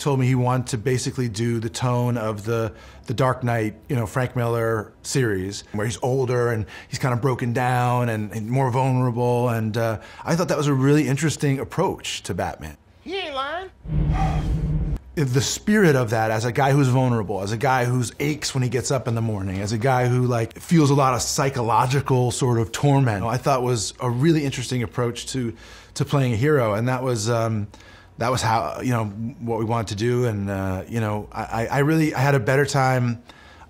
told me he wanted to basically do the tone of the Dark Knight, Frank Miller series, where he's older and he's kind of broken down and more vulnerable. And I thought that was a really interesting approach to Batman. He ain't lying. The spirit of that, as a guy who's vulnerable, as a guy who's aches when he gets up in the morning, as a guy who feels a lot of psychological sort of torment, I thought was a really interesting approach to playing a hero, and that was how what we wanted to do. And I had a better time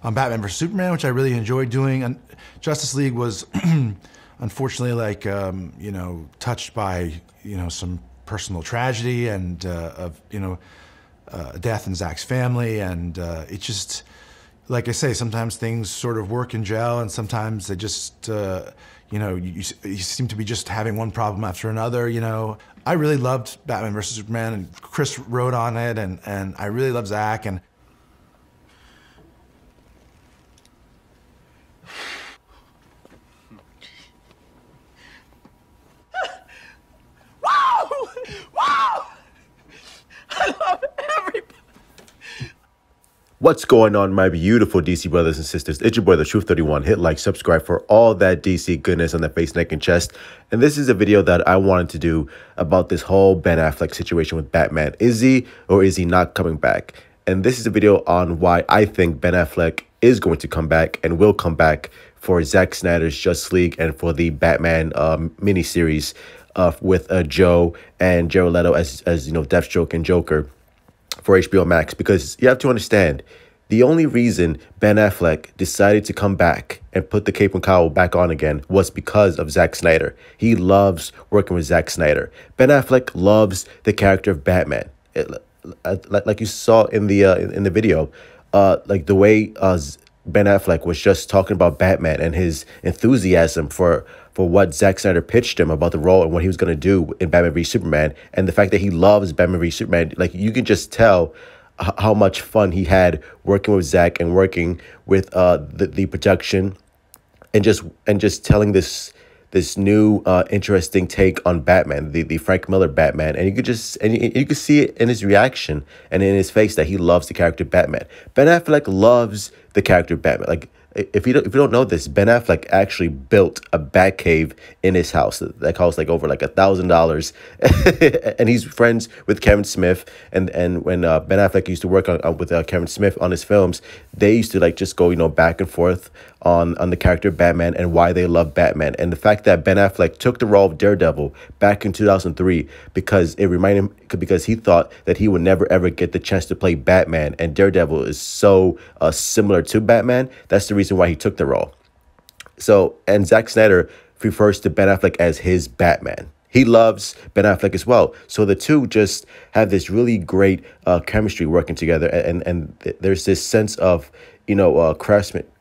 on Batman vs Superman, which I really enjoyed doing. And Justice League was unfortunately touched by some personal tragedy and of death in Zack's family, and it just, like I say, sometimes things sort of work and gel, and sometimes they just, you seem to be just having one problem after another. I really loved Batman vs Superman, and Chris wrote on it, and I really love Zack, and What's going on, my beautiful DC brothers and sisters? It's your boy, The Truth 31. Hit like, subscribe for all that DC goodness on the face, neck, and chest. And this is a video that I wanted to do about this whole Ben Affleck situation with Batman. Is he or is he not coming back? And this is a video on why I think Ben Affleck is going to come back and will come back for Zack Snyder's Justice League and for the Batman miniseries with Joe and Jared Leto as Deathstroke and Joker for HBO Max. Because you have to understand, the only reason Ben Affleck decided to come back and put the cape and cowl back on again was because of Zack Snyder. He loves working with Zack Snyder. Ben Affleck loves the character of Batman. Like you saw in the video, like the way Ben Affleck was just talking about Batman and his enthusiasm for what Zack Snyder pitched him about the role and what he was going to do in Batman v Superman, and the fact that he loves Batman v Superman. Like, you can just tell how much fun he had working with Zack and working with the production, and just telling this new interesting take on Batman, the Frank Miller Batman. And you could see it in his reaction and in his face that he loves the character Batman. Ben Affleck loves the character Batman. Like, if you don't know this, Ben Affleck actually built a Batcave in his house that cost over $1,000, and he's friends with Kevin Smith. And when Ben Affleck used to work with Kevin Smith on his films, they used to just go back and forth on the character Batman and why they love Batman. And the fact that Ben Affleck took the role of Daredevil back in 2003 because he thought that he would never ever get the chance to play Batman, and Daredevil is so similar to Batman. That's the reason why he took the role. So, and Zack Snyder refers to Ben Affleck as his Batman. He loves Ben Affleck as well. So the two just have this really great chemistry working together, and there's this sense of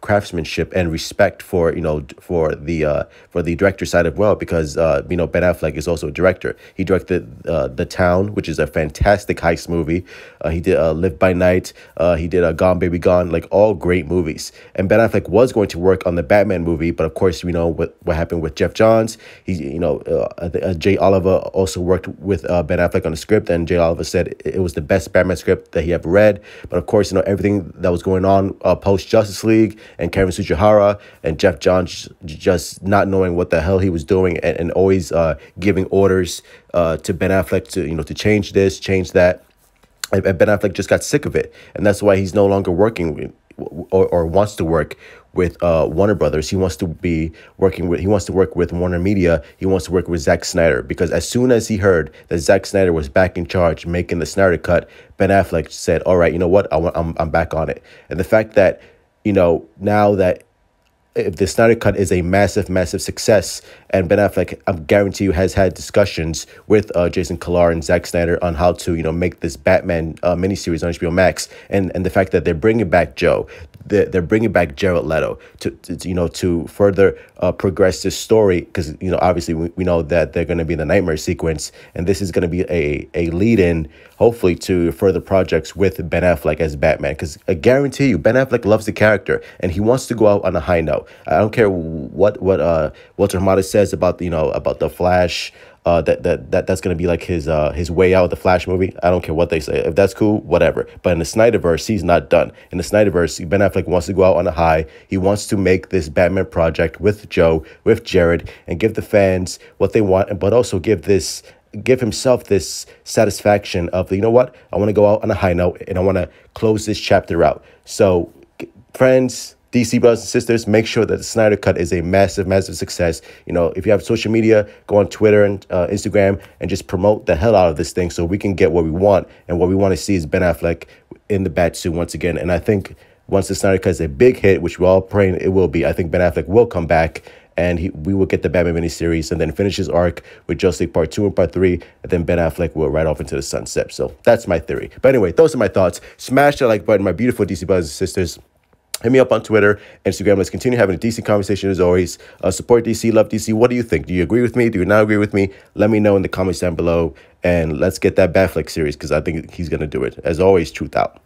craftsmanship and respect for the director side as well, because Ben Affleck is also a director. He directed The Town, which is a fantastic heist movie. He did Live by Night. He did Gone Baby Gone, all great movies. And Ben Affleck was going to work on the Batman movie, but of course we know what happened with Jeff Johns. Jay Oliver also worked with Ben Affleck on the script, and Jay Oliver said it was the best Batman script that he ever read. But of course, everything that was going on post Justice League, and Kevin Sujihara and Jeff Johns just not knowing what the hell he was doing, and always giving orders to Ben Affleck to change this, change that. And Ben Affleck just got sick of it, and that's why he's no longer working or wants to work with Warner Brothers. He wants to work with Warner Media. He wants to work with Zack Snyder, because as soon as he heard that Zack Snyder was back in charge making the Snyder Cut, Ben Affleck said, all right, you know what, I'm back on it. And the fact that now that if the Snyder Cut is a massive success, and Ben Affleck, I guarantee you, has had discussions with Jason Kilar and Zack Snyder on how to make this Batman miniseries on HBO Max, and the fact that they're bringing back Joe, they're bringing back Jared Leto to further progress this story, because obviously we know that they're going to be in the Nightmare sequence, and this is going to be a lead-in, hopefully, to further projects with Ben Affleck as Batman. Because I guarantee you, Ben Affleck loves the character, and he wants to go out on a high note. I don't care what Walter Hamada says about the Flash that's gonna be like his way out of the Flash movie. I don't care what they say. If that's cool, whatever. But in the Snyderverse, he's not done. In the Snyderverse, Ben Affleck wants to go out on a high. He wants to make this Batman project with Joe, with Jared, and give the fans what they want, but also give himself this satisfaction of, you know what, I want to go out on a high note and I want to close this chapter out. So, friends, DC brothers and sisters, make sure that the Snyder Cut is a massive, massive success. You know, if you have social media, go on Twitter and Instagram and just promote the hell out of this thing so we can get what we want. And what we want to see is Ben Affleck in the Batsuit once again. And I think once the Snyder Cut is a big hit, which we're all praying it will be, I think Ben Affleck will come back and we will get the Batman miniseries and then finish his arc with Justice League Part 2 and Part 3, and then Ben Affleck will ride off into the sunset. So that's my theory. But anyway, those are my thoughts. Smash that like button, my beautiful DC brothers and sisters. Hit me up on Twitter, Instagram. Let's continue having a DC conversation as always. Support DC, love DC. What do you think? Do you agree with me? Do you not agree with me? Let me know in the comments down below. And let's get that Batfleck series because I think he's going to do it. As always, truth out.